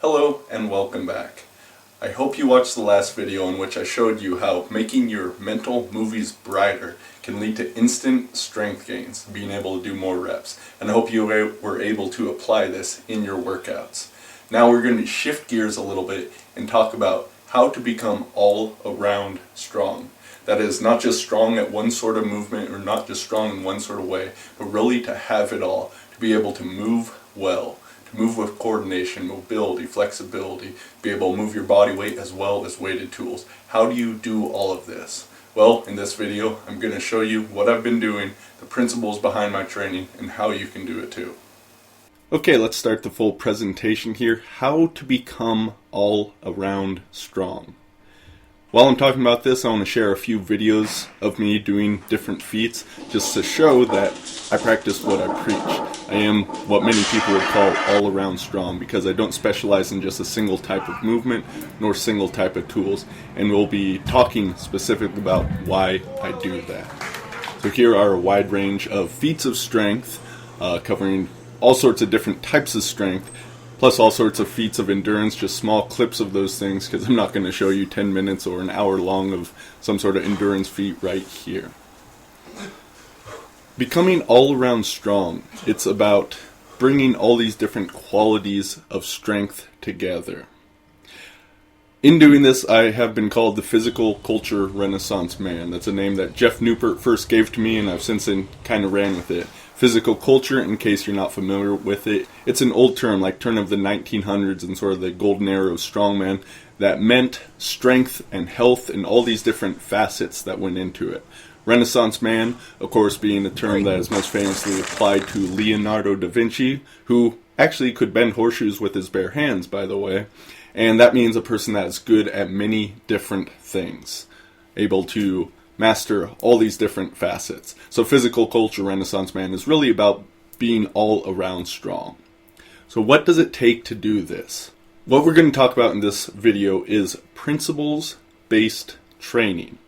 Hello and welcome back. I hope you watched the last video in which I showed you how making your mental movies brighter can lead to instant strength gains, being able to do more reps. And I hope you were able to apply this in your workouts. Now we're going to shift gears a little bit and talk about how to become all around strong. That is, not just strong at one sort of movement or not just strong in one sort of way, but really to have it all, to be able to move well. To move with coordination, mobility, flexibility, be able to move your body weight as well as weighted tools. How do you do all of this? Well, in this video, I'm going to show you what I've been doing, the principles behind my training, and how you can do it too. Okay, let's start the full presentation here. How to become all around strong. While I'm talking about this, I want to share a few videos of me doing different feats just to show that I practice what I preach. I am what many people would call all around strong because I don't specialize in just a single type of movement nor single type of tools, and we'll be talking specifically about why I do that. So here are a wide range of feats of strength covering all sorts of different types of strength, plus all sorts of feats of endurance, just small clips of those things, because I'm not going to show you 10 minutes or an hour long of some sort of endurance feat right here. Becoming all around strong, it's about bringing all these different qualities of strength together. In doing this, I have been called the Physical Culture Renaissance Man. That's a name that Jeff Newport first gave to me, and I've since then kind of ran with it. Physical culture, in case you're not familiar with it, it's an old term, like turn of the 1900s and sort of the golden era of strongman, that meant strength and health and all these different facets that went into it. Renaissance man, of course, being a term that is most famously applied to Leonardo da Vinci, who actually could bend horseshoes with his bare hands, by the way. And that means a person that is good at many different things, able to master all these different facets. So Physical Culture Renaissance Man is really about being all around strong. So what does it take to do this? What we're going to talk about in this video is principles-based training.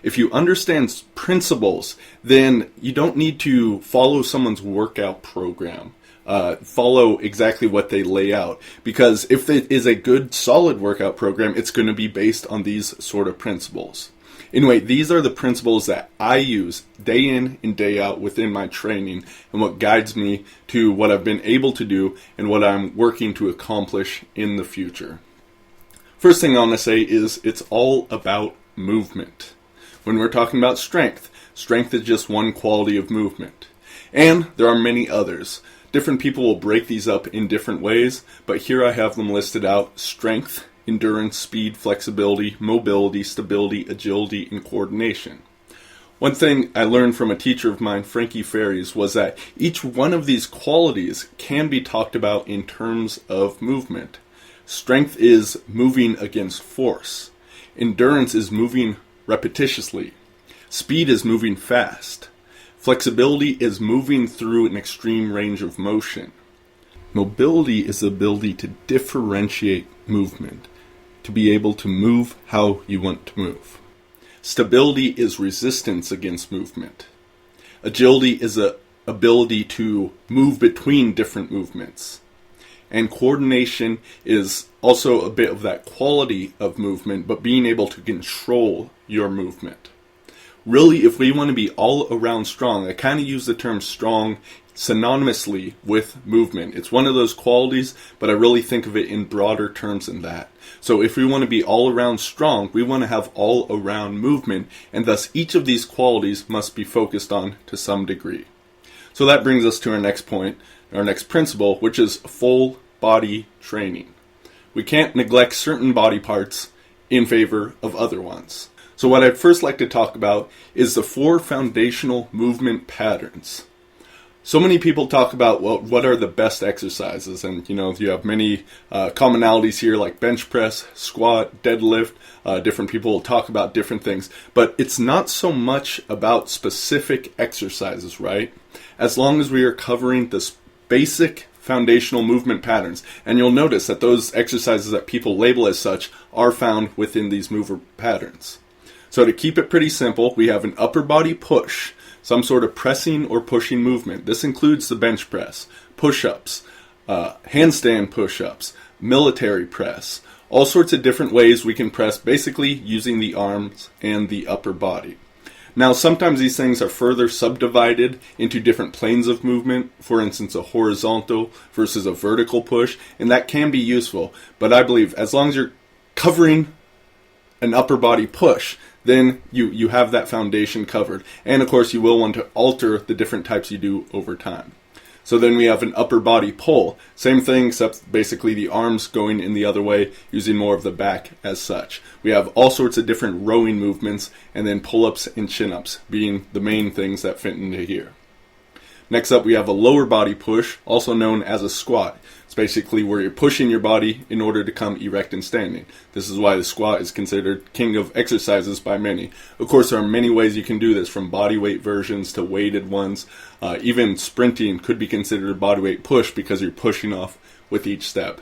If you understand principles, then you don't need to follow someone's workout program. Follow exactly what they lay out. Because if it is a good, solid workout program, it's going to be based on these sort of principles. Anyway, these are the principles that I use day in and day out within my training and what guides me to what I've been able to do and what I'm working to accomplish in the future. First thing I want to say is it's all about movement. When we're talking about strength, strength is just one quality of movement. And there are many others. Different people will break these up in different ways, but here I have them listed out: strength, endurance, speed, flexibility, mobility, stability, agility, and coordination. One thing I learned from a teacher of mine, Frankie Ferries, was that each one of these qualities can be talked about in terms of movement. Strength is moving against force. Endurance is moving repetitiously. Speed is moving fast. Flexibility is moving through an extreme range of motion. Mobility is the ability to differentiate movement, to be able to move how you want to move. Stability is resistance against movement. Agility is the ability to move between different movements. And coordination is also a bit of that quality of movement, but being able to control your movement. Really, if we want to be all around strong, I kind of use the term strong synonymously with movement. It's one of those qualities, but I really think of it in broader terms than that. So if we want to be all around strong, we want to have all around movement, and thus each of these qualities must be focused on to some degree. So that brings us to our next point, our next principle, which is full body training. We can't neglect certain body parts in favor of other ones. So what I'd first like to talk about is the 4 foundational movement patterns. So many people talk about, well, what are the best exercises? And, you have many commonalities here like bench press, squat, deadlift. Different people will talk about different things. But it's not so much about specific exercises, right? As long as we are covering this basic foundational movement patterns. And you'll notice that those exercises that people label as such are found within these mover patterns. So to keep it pretty simple, we have an upper body push, some sort of pressing or pushing movement. This includes the bench press, push-ups, handstand push-ups, military press. All sorts of different ways we can press, basically using the arms and the upper body. Now, sometimes these things are further subdivided into different planes of movement, for instance, a horizontal versus a vertical push, and that can be useful. But I believe as long as you're covering an upper body push, then you have that foundation covered. And of course, you will want to alter the different types you do over time. So then we have an upper body pull. Same thing, except basically the arms going in the other way, using more of the back as such. We have all sorts of different rowing movements, and then pull-ups and chin-ups being the main things that fit into here. Next up, we have a lower body push, also known as a squat. It's basically where you're pushing your body in order to come erect and standing. This is why the squat is considered king of exercises by many. Of course, there are many ways you can do this, from body weight versions to weighted ones. Even sprinting could be considered a body weight push because you're pushing off with each step.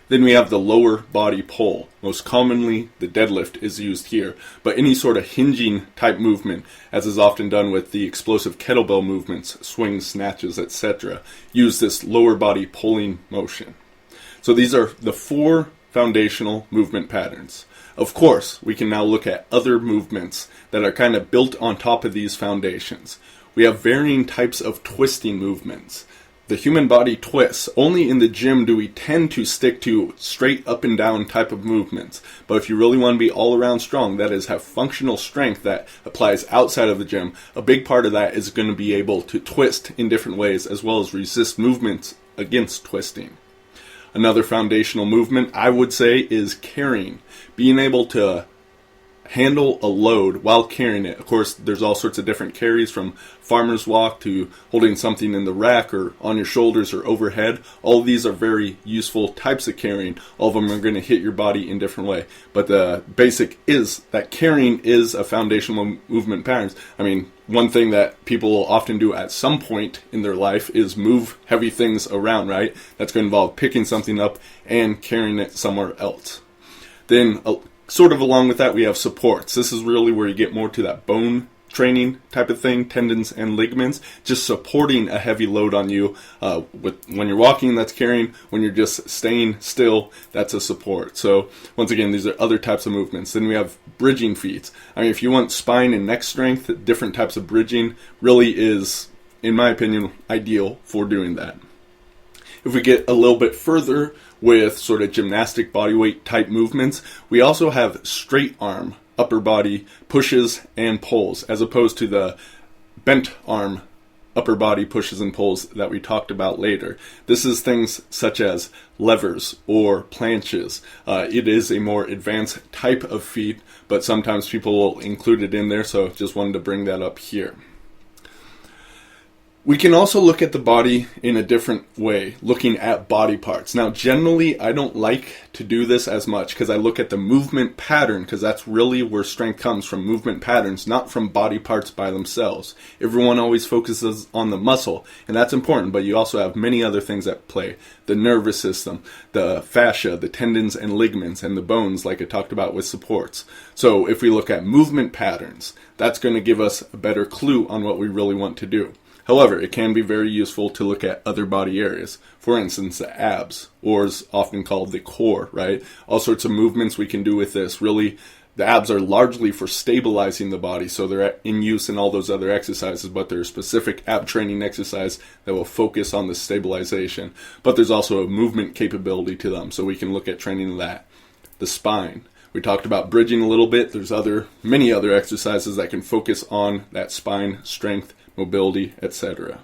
Then we have the lower body pull. Most commonly, the deadlift is used here, but any sort of hinging type movement, as is often done with the explosive kettlebell movements, swings, snatches, etc., use this lower body pulling motion. So these are the 4 foundational movement patterns. Of course, we can now look at other movements that are kind of built on top of these foundations. We have varying types of twisting movements. The human body twists. Only in the gym do we tend to stick to straight up and down type of movements. But if you really want to be all around strong, that is, have functional strength that applies outside of the gym, a big part of that is going to be able to twist in different ways, as well as resist movements against twisting. Another foundational movement, I would say, is carrying. Being able to handle a load while carrying it. Of course, there's all sorts of different carries, from farmer's walk to holding something in the rack or on your shoulders or overhead. All of these are very useful types of carrying. All of them are going to hit your body in different way. But the basic is that carrying is a foundational movement pattern. I mean, one thing that people will often do at some point in their life is move heavy things around, right? That's going to involve picking something up and carrying it somewhere else. Then, sort of along with that, we have supports. This is really where you get more to that bone training type of thing, tendons and ligaments, just supporting a heavy load on you. When you're walking, that's carrying. When you're just staying still, that's a support. So once again, these are other types of movements. Then we have bridging feats. I mean, if you want spine and neck strength, different types of bridging really is, in my opinion, ideal for doing that. If we get a little bit further with sort of gymnastic bodyweight type movements, we also have straight arm upper body pushes and pulls, as opposed to the bent arm upper body pushes and pulls that we talked about later. This is things such as levers or planches. It is a more advanced type of feat, but sometimes people will include it in there, so just wanted to bring that up here. We can also look at the body in a different way, looking at body parts. Now, generally, I don't like to do this as much because I look at the movement pattern, because that's really where strength comes from, movement patterns, not from body parts by themselves. Everyone always focuses on the muscle, and that's important, but you also have many other things at play. The nervous system, the fascia, the tendons and ligaments, and the bones, like I talked about with supports. So if we look at movement patterns, that's going to give us a better clue on what we really want to do. However, it can be very useful to look at other body areas. For instance, the abs, or is often called the core, right? All sorts of movements we can do with this. Really, the abs are largely for stabilizing the body, so they're in use in all those other exercises, but they're a specific ab training exercise that will focus on the stabilization. But there's also a movement capability to them, so we can look at training that. The spine. We talked about bridging a little bit. There's many other exercises that can focus on that spine strength, mobility, etc.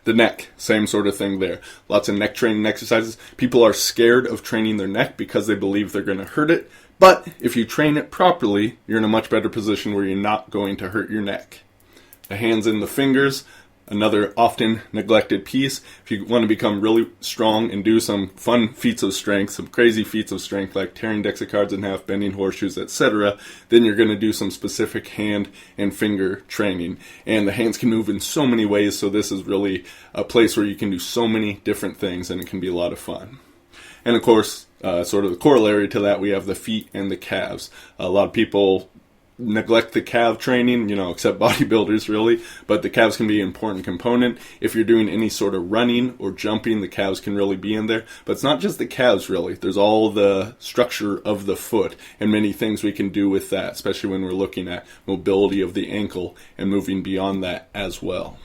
The neck, same sort of thing there. Lots of neck training exercises. People are scared of training their neck because they believe they're going to hurt it. But if you train it properly, you're in a much better position where you're not going to hurt your neck. The hands and the fingers, another often neglected piece. If you want to become really strong and do some fun feats of strength, some crazy feats of strength like tearing decks of cards in half, bending horseshoes, etc., then you're going to do some specific hand and finger training. And the hands can move in so many ways, so this is really a place where you can do so many different things, and it can be a lot of fun. And of course, sort of the corollary to that, we have the feet and the calves. A lot of people neglect the calf training, except bodybuilders really, but the calves can be an important component. If you're doing any sort of running or jumping, the calves can really be in there. But it's not just the calves really. There's all the structure of the foot and many things we can do with that, especially when we're looking at mobility of the ankle and moving beyond that as well.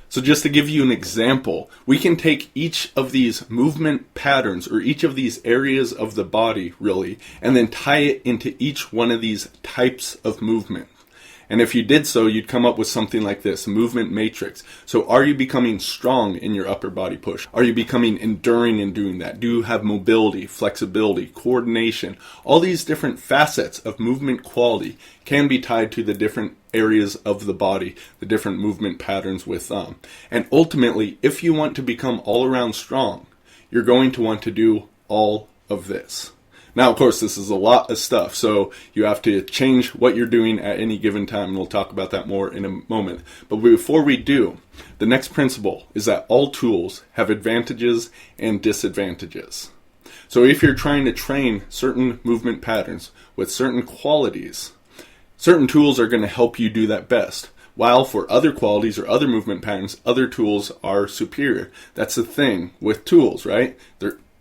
So just to give you an example, we can take each of these movement patterns or each of these areas of the body really, and then tie it into each one of these types of movement. And if you did so, you'd come up with something like this, a movement matrix. So are you becoming strong in your upper body push? Are you becoming enduring in doing that? Do you have mobility, flexibility, coordination? All these different facets of movement quality can be tied to the different areas of the body, the different movement patterns with them. And ultimately, if you want to become all around strong, you're going to want to do all of this. Now, of course, this is a lot of stuff, so you have to change what you're doing at any given time, and we'll talk about that more in a moment. But before we do, the next principle is that all tools have advantages and disadvantages. So if you're trying to train certain movement patterns with certain qualities, certain tools are going to help you do that best. While for other qualities or other movement patterns, other tools are superior. That's the thing with tools, right?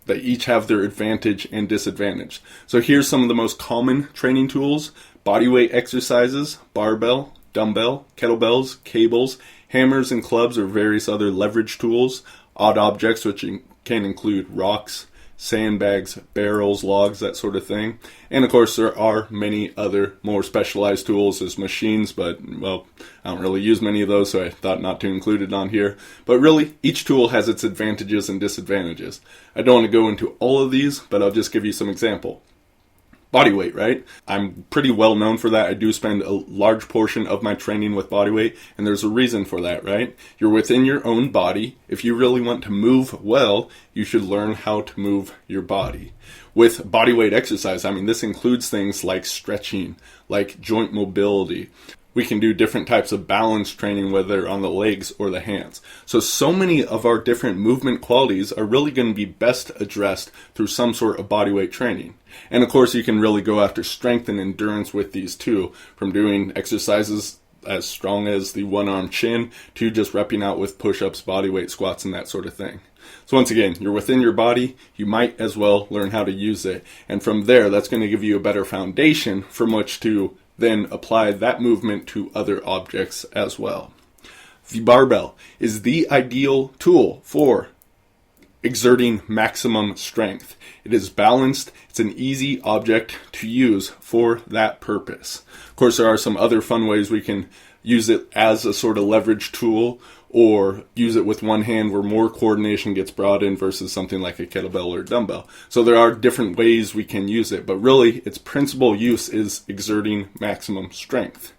They each have their advantage and disadvantage. So here's some of the most common training tools: bodyweight exercises, barbell, dumbbell, kettlebells, cables, hammers and clubs or various other leverage tools, odd objects which can include rocks, sandbags, barrels, logs, that sort of thing. And of course there are many other more specialized tools as machines, but well, I don't really use many of those, so I thought not to include it on here. But really, each tool has its advantages and disadvantages. I don't want to go into all of these, but I'll just give you some example. Body weight, right? I'm pretty well known for that. I do spend a large portion of my training with body weight, and there's a reason for that, right? You're within your own body. If you really want to move well, you should learn how to move your body. With body weight exercise, this includes things like stretching, like joint mobility. We can do different types of balance training, whether on the legs or the hands. So many of our different movement qualities are really going to be best addressed through some sort of bodyweight training. And of course, you can really go after strength and endurance with these too, from doing exercises as strong as the one-arm chin to just repping out with push-ups, bodyweight squats, and that sort of thing. So once again, you're within your body, you might as well learn how to use it. And from there, that's going to give you a better foundation from which to then apply that movement to other objects as well. The barbell is the ideal tool for exerting maximum strength. It is balanced. It's an easy object to use for that purpose. Of course, there are some other fun ways we can use it as a sort of leverage tool, or use it with one hand where more coordination gets brought in versus something like a kettlebell or dumbbell. So there are different ways we can use it, but really its principal use is exerting maximum strength.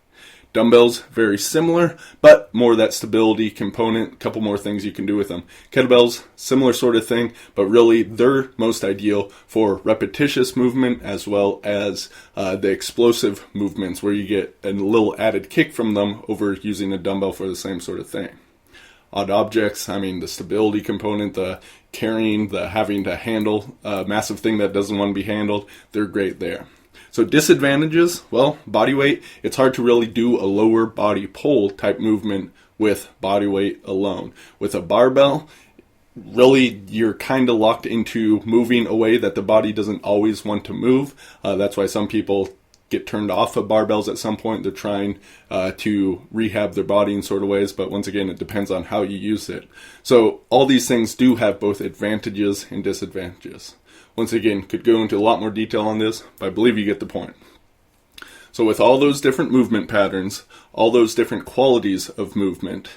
Dumbbells, very similar, but more that stability component, a couple more things you can do with them. Kettlebells, similar sort of thing, but really they're most ideal for repetitious movement as well as the explosive movements where you get a little added kick from them over using a dumbbell for the same sort of thing. Odd objects, the stability component, the carrying, the having to handle a massive thing that doesn't want to be handled, they're great there. So disadvantages, well, body weight, it's hard to really do a lower body pull type movement with body weight alone. With a barbell, really you're kind of locked into moving a way that the body doesn't always want to move. That's why some people get turned off of barbells at some point. They're trying to rehab their body in sort of ways, but once again, it depends on how you use it. So all these things do have both advantages and disadvantages. Once again, could go into a lot more detail on this, but I believe you get the point. So with all those different movement patterns, all those different qualities of movement,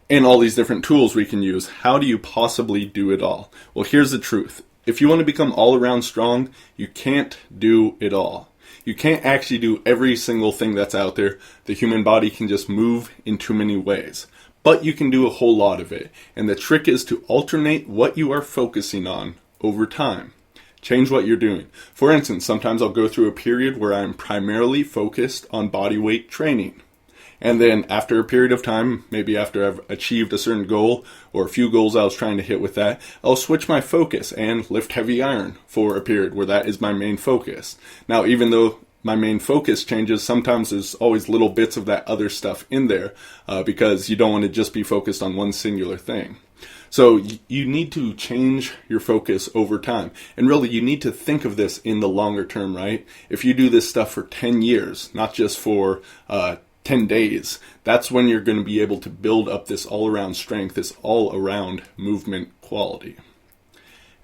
and all these different tools we can use, how do you possibly do it all? Well, here's the truth. If you want to become all around strong, you can't do it all. You can't actually do every single thing that's out there. The human body can just move in too many ways. But you can do a whole lot of it. And the trick is to alternate what you are focusing on over time. Change what you're doing. For instance, sometimes I'll go through a period where I'm primarily focused on body weight training. And then after a period of time, maybe after I've achieved a certain goal or a few goals I was trying to hit with that, I'll switch my focus and lift heavy iron for a period where that is my main focus. Now, even though my main focus changes, sometimes there's always little bits of that other stuff in there because you don't want to just be focused on one singular thing. So you need to change your focus over time. And really, you need to think of this in the longer term, right? If you do this stuff for 10 years, not just for 10 days, that's when you're going to be able to build up this all-around strength, this all-around movement quality.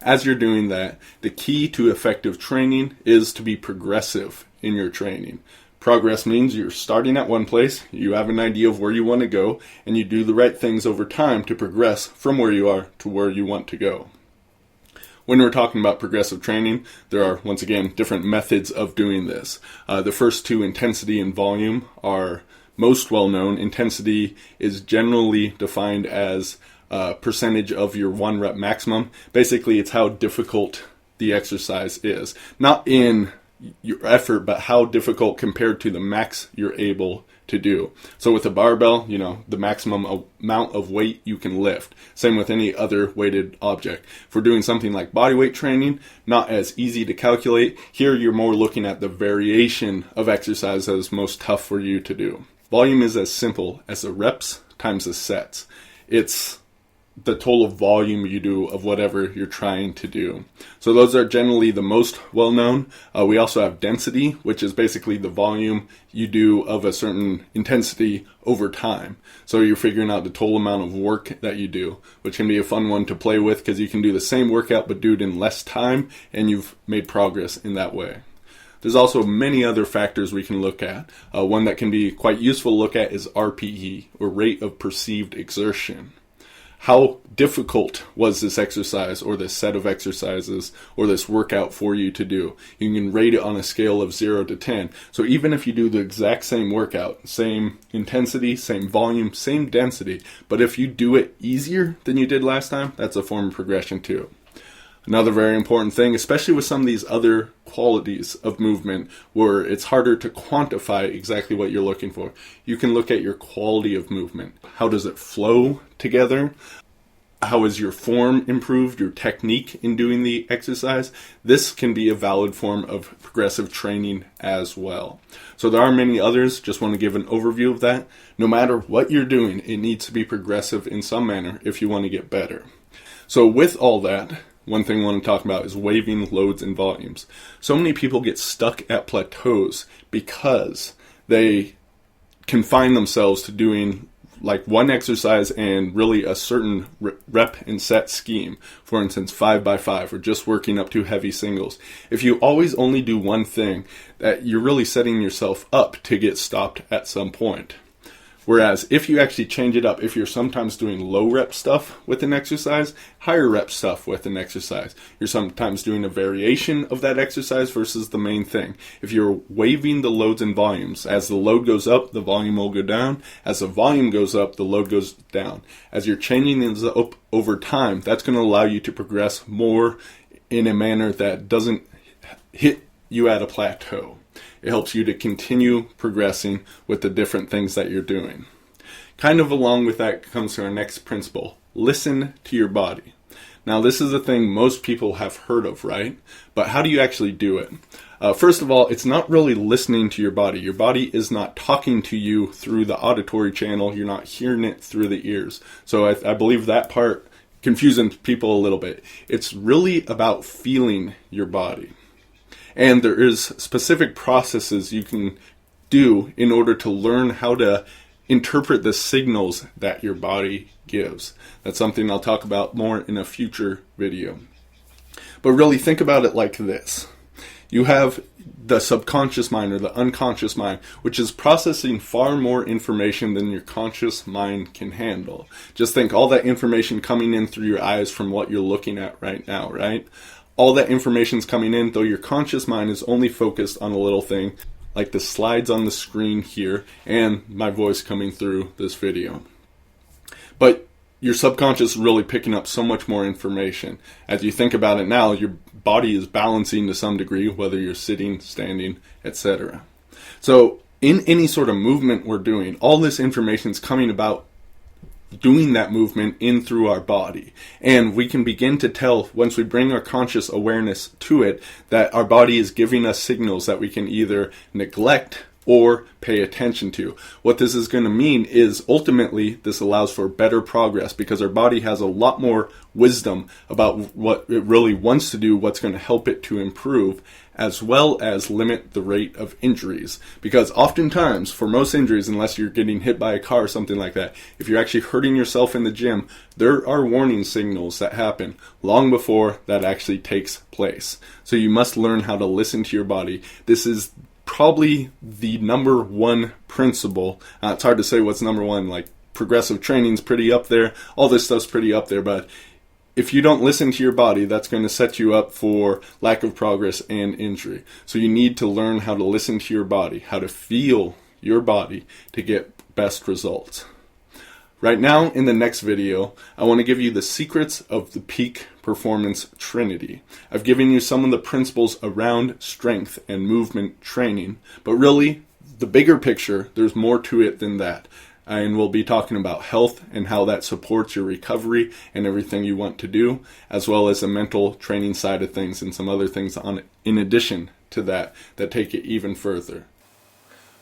As you're doing that, the key to effective training is to be progressive in your training. Progress means you're starting at one place, you have an idea of where you want to go, and you do the right things over time to progress from where you are to where you want to go. When we're talking about progressive training, there are, once again, different methods of doing this. The first two, intensity and volume, are most well known. Intensity is generally defined as percentage of your 1 rep maximum. Basically, it's how difficult the exercise is. Not in your effort, but how difficult compared to the max you're able to do. So with a barbell, the maximum amount of weight you can lift. Same with any other weighted object. If we're doing something like body weight training, not as easy to calculate. Here you're more looking at the variation of exercise that is most tough for you to do. Volume is as simple as the reps times the sets. It's the total volume you do of whatever you're trying to do. So those are generally the most well-known. We also have density, which is basically the volume you do of a certain intensity over time. So you're figuring out the total amount of work that you do, which can be a fun one to play with because you can do the same workout but do it in less time, and you've made progress in that way. There's also many other factors we can look at. One that can be quite useful to look at is RPE, or rate of perceived exertion. How difficult was this exercise or this set of exercises or this workout for you to do? You can rate it on a scale of 0 to 10. So even if you do the exact same workout, same intensity, same volume, same density, but if you do it easier than you did last time, that's a form of progression too. Another very important thing, especially with some of these other qualities of movement where it's harder to quantify exactly what you're looking for, you can look at your quality of movement. How does it flow together? How is your form improved, your technique in doing the exercise? This can be a valid form of progressive training as well. So there are many others, just want to give an overview of that. No matter what you're doing, it needs to be progressive in some manner if you want to get better. So with all that, one thing I want to talk about is waiving loads and volumes. So many people get stuck at plateaus because they confine themselves to doing like one exercise and really a certain rep and set scheme. For instance, 5x5 or just working up to heavy singles. If you always only do one thing, that you're really setting yourself up to get stopped at some point. Whereas if you actually change it up, if you're sometimes doing low rep stuff with an exercise, higher rep stuff with an exercise, you're sometimes doing a variation of that exercise versus the main thing. If you're waiving the loads and volumes, as the load goes up, the volume will go down. As the volume goes up, the load goes down. As you're changing things up over time, that's going to allow you to progress more in a manner that doesn't hit you at a plateau. It helps you to continue progressing with the different things that you're doing. Kind of along with that comes to our next principle. Listen to your body. Now, this is a thing most people have heard of, right? But how do you actually do it? First of all, it's not really listening to your body. Your body is not talking to you through the auditory channel. You're not hearing it through the ears. So I believe that part confusing people a little bit. It's really about feeling your body. And there is specific processes you can do in order to learn how to interpret the signals that your body gives. That's something I'll talk about more in a future video. But really think about it like this. You have the subconscious mind or the unconscious mind, which is processing far more information than your conscious mind can handle. Just think all that information coming in through your eyes from what you're looking at right now, right? All that information's coming in, though your conscious mind is only focused on a little thing, like the slides on the screen here and my voice coming through this video. But your subconscious is really picking up so much more information. As you think about it now, your body is balancing to some degree, whether you're sitting, standing, etc. So in any sort of movement we're doing, all this information is coming about doing that movement in through our body. And we can begin to tell, once we bring our conscious awareness to it, that our body is giving us signals that we can either neglect or pay attention to. What this is going to mean is ultimately this allows for better progress, because our body has a lot more wisdom about what it really wants to do, what's going to help it to improve, as well as limit the rate of injuries. Because oftentimes, for most injuries, unless you're getting hit by a car or something like that, if you're actually hurting yourself in the gym, there are warning signals that happen long before that actually takes place. So you must learn how to listen to your body. This is probably the number one principle. It's hard to say what's number one, like progressive training's pretty up there, all this stuff's pretty up there, but if you don't listen to your body, that's going to set you up for lack of progress and injury. So you need to learn how to listen to your body, how to feel your body to get best results. Right now, in the next video, I want to give you the secrets of the peak performance trinity. I've given you some of the principles around strength and movement training, but really, the bigger picture, there's more to it than that. And we'll be talking about health and how that supports your recovery and everything you want to do, as well as the mental training side of things and some other things in addition to that take it even further.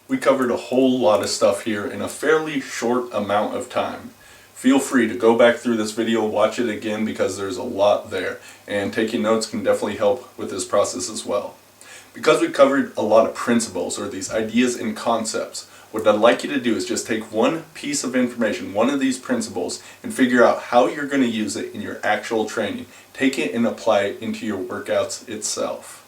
We covered a whole lot of stuff here in a fairly short amount of time. Feel free to go back through this video, watch it again, because there's a lot there, and taking notes can definitely help with this process as well. Because we covered a lot of principles, or these ideas and concepts, what I'd like you to do is just take one piece of information, one of these principles, and figure out how you're going to use it in your actual training. Take it and apply it into your workouts itself.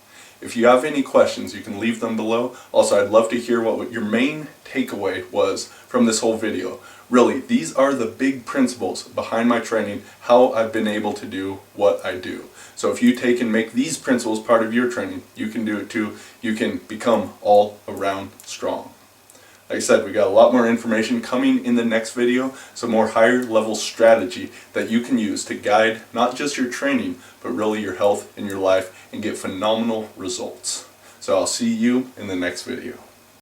If you have any questions, you can leave them below. Also, I'd love to hear what your main takeaway was from this whole video. Really, these are the big principles behind my training, how I've been able to do what I do. So if you take and make these principles part of your training, you can do it too. You can become all around strong. Like I said, we got a lot more information coming in the next video, some more higher level strategy that you can use to guide not just your training, but really your health and your life, and get phenomenal results. So I'll see you in the next video.